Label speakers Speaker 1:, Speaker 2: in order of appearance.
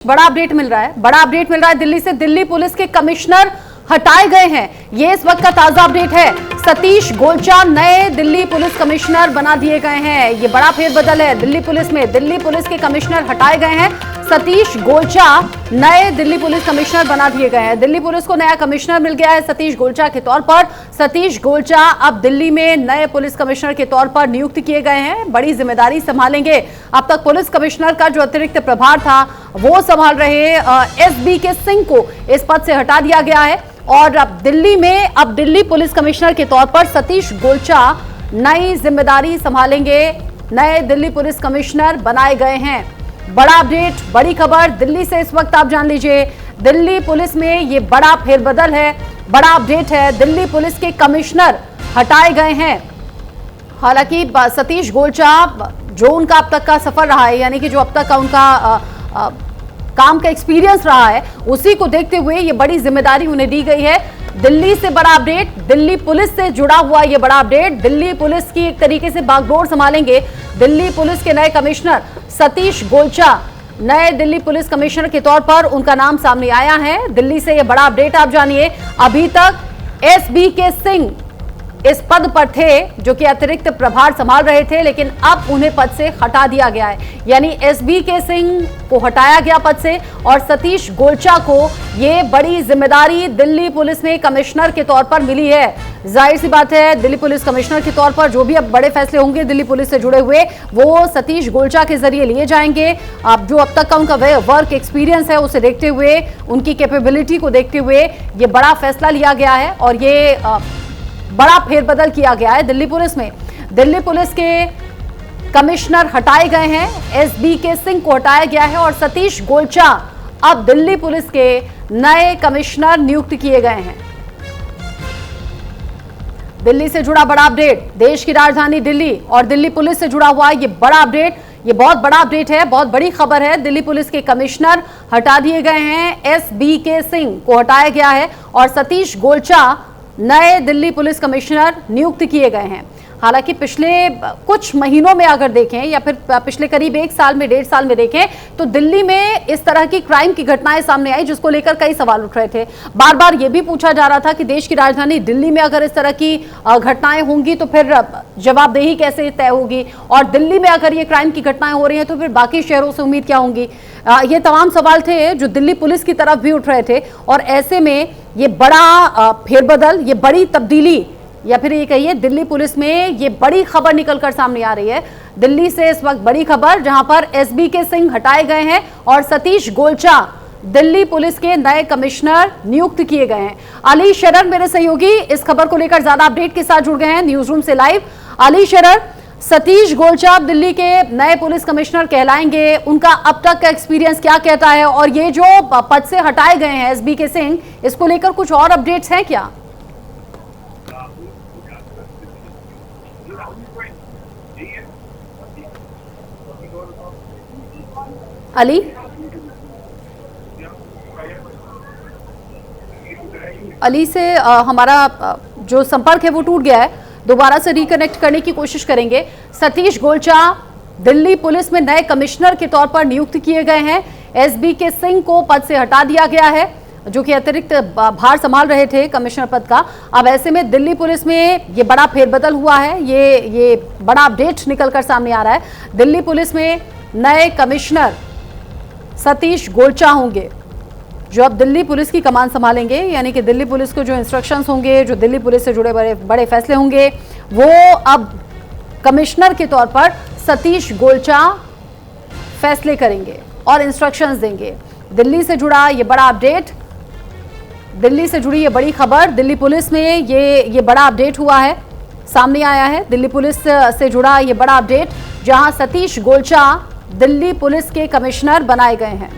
Speaker 1: बड़ा अपडेट मिल रहा है दिल्ली से। दिल्ली पुलिस के कमिश्नर हटाए गए हैं। ये इस वक्त का ताजा अपडेट है। सतीश गोलचा नए दिल्ली पुलिस कमिश्नर बना दिए गए हैं। ये बड़ा फेरबदल है दिल्ली पुलिस में। दिल्ली पुलिस के कमिश्नर हटाए गए हैं। सतीश गोलचा नए दिल्ली पुलिस कमिश्नर बना दिए गए हैं। दिल्ली पुलिस को नया कमिश्नर मिल गया है सतीश गोलचा के तौर पर। सतीश गोलचा अब दिल्ली में नए पुलिस कमिश्नर के तौर पर नियुक्त किए गए हैं। बड़ी जिम्मेदारी संभालेंगे। अब तक पुलिस कमिश्नर का जो अतिरिक्त प्रभार था वो संभाल रहे एसबी के सिंह को इस पद से हटा दिया गया है और अब दिल्ली पुलिस कमिश्नर के तौर पर सतीश गोलचा नई जिम्मेदारी संभालेंगे। नए दिल्ली पुलिस कमिश्नर बनाए गए हैं। बड़ा अपडेट, बड़ी खबर दिल्ली से इस वक्त आप जान लीजिए। दिल्ली पुलिस में ये बड़ा फेरबदल है, बड़ा अपडेट है। दिल्ली पुलिस के कमिश्नर हटाए गए हैं। हालांकि सतीश गोलचा जो उनका अब तक का सफर रहा है, यानी कि जो अब तक का उनका काम का एक्सपीरियंस रहा है, उसी को देखते हुए ये बड़ी जिम्मेदारी उन्हें दी गई है। दिल्ली से बड़ा अपडेट, दिल्ली पुलिस से जुड़ा हुआ ये बड़ा अपडेट। दिल्ली पुलिस की एक तरीके से बागडोर संभालेंगे दिल्ली पुलिस के नए कमिश्नर सतीश गोलचा। नए दिल्ली पुलिस कमिश्नर के तौर पर उनका नाम सामने आया है। दिल्ली से ये बड़ा अपडेट आप जानिए। अभी तक एसबी के सिंह इस पद पर थे जो कि अतिरिक्त प्रभार संभाल रहे थे, लेकिन अब उन्हें पद से हटा दिया गया है। यानी एसबी के सिंह को हटाया गया पद से और सतीश गोलचा को ये बड़ी जिम्मेदारी दिल्ली पुलिस में कमिश्नर के तौर पर मिली है। जाहिर सी बात है दिल्ली पुलिस कमिश्नर के तौर पर जो भी अब बड़े फैसले होंगे दिल्ली पुलिस से जुड़े हुए वो सतीश गोलचा के जरिए लिए जाएंगे। अब जो अब तक का उनका वर्क एक्सपीरियंस है उसे देखते हुए, उनकी कैपेबिलिटी को देखते हुए ये बड़ा फैसला लिया गया है और ये बड़ा फेरबदल किया गया है दिल्ली पुलिस में। दिल्ली पुलिस के कमिश्नर हटाए गए हैं। एसबी के सिंह को हटाया गया है और सतीश गोलचा अब दिल्ली पुलिस के नए कमिश्नर नियुक्त किए गए हैं। दिल्ली से जुड़ा बड़ा अपडेट, देश की राजधानी दिल्ली और दिल्ली पुलिस से जुड़ा हुआ ये बड़ा अपडेट, ये बहुत बड़ा अपडेट है, बहुत बड़ी खबर है। दिल्ली पुलिस के कमिश्नर हटा दिए गए हैं। एसबी के सिंह को हटाया गया है और सतीश गोलचा नए दिल्ली पुलिस कमिश्नर नियुक्त किए गए हैं। हालांकि पिछले कुछ महीनों में अगर देखें या फिर पिछले करीब 1 साल में 1.5 साल में देखें तो दिल्ली में इस तरह की क्राइम की घटनाएं सामने आई जिसको लेकर कई सवाल उठ रहे थे। बार बार ये भी पूछा जा रहा था कि देश की राजधानी दिल्ली में अगर इस तरह की घटनाएं होंगी तो फिर जवाबदेही कैसे तय होगी, और दिल्ली में अगर ये क्राइम की घटनाएं हो रही हैं तो फिर बाकी शहरों से उम्मीद क्या होंगी। ये तमाम सवाल थे जो दिल्ली पुलिस की तरफ भी उठ रहे थे और ऐसे में ये बड़ा फेरबदल, ये बड़ी तब्दीली या फिर ये कहिए दिल्ली पुलिस में ये बड़ी खबर निकलकर सामने आ रही है। दिल्ली से इस वक्त बड़ी खबर जहां पर एसबी के सिंह हटाए गए हैं और सतीश गोलचा दिल्ली पुलिस के नए कमिश्नर नियुक्त किए गए हैं। अली शरर मेरे सहयोगी इस खबर को लेकर ज्यादा अपडेट के साथ जुड़ गए हैं न्यूज रूम से लाइव। अली शरर, सतीश गोलचा दिल्ली के नए पुलिस कमिश्नर कहलाएंगे, उनका अब तक का एक्सपीरियंस क्या कहता है और ये जो पद से हटाए गए हैं एसबी के सिंह, इसको लेकर कुछ और अपडेट्स हैं क्या? अली से हमारा जो संपर्क है वो टूट गया है, दोबारा से रिकनेक्ट करने की कोशिश करेंगे। सतीश गोलचा दिल्ली पुलिस में नए कमिश्नर के तौर पर नियुक्त किए गए हैं। एसबी के सिंह को पद से हटा दिया गया है जो कि अतिरिक्त भार संभाल रहे थे कमिश्नर पद का। अब ऐसे में दिल्ली पुलिस में ये बड़ा फेरबदल हुआ है, ये बड़ा अपडेट निकलकर सामने आ रहा है। दिल्ली पुलिस में नए कमिश्नर सतीश गोलचा होंगे जो अब दिल्ली पुलिस की कमान संभालेंगे, यानी कि दिल्ली पुलिस को जो इंस्ट्रक्शंस होंगे, जो दिल्ली पुलिस से जुड़े बड़े फैसले होंगे वो अब कमिश्नर के तौर पर सतीश गोलचा फैसले करेंगे और इंस्ट्रक्शंस देंगे। दिल्ली से जुड़ा ये बड़ा अपडेट, दिल्ली से जुड़ी ये बड़ी खबर, दिल्ली पुलिस में ये बड़ा अपडेट हुआ है, सामने आया है। दिल्ली पुलिस से जुड़ा ये बड़ा अपडेट जहां सतीश गोलचा दिल्ली पुलिस के कमिश्नर बनाए गए हैं।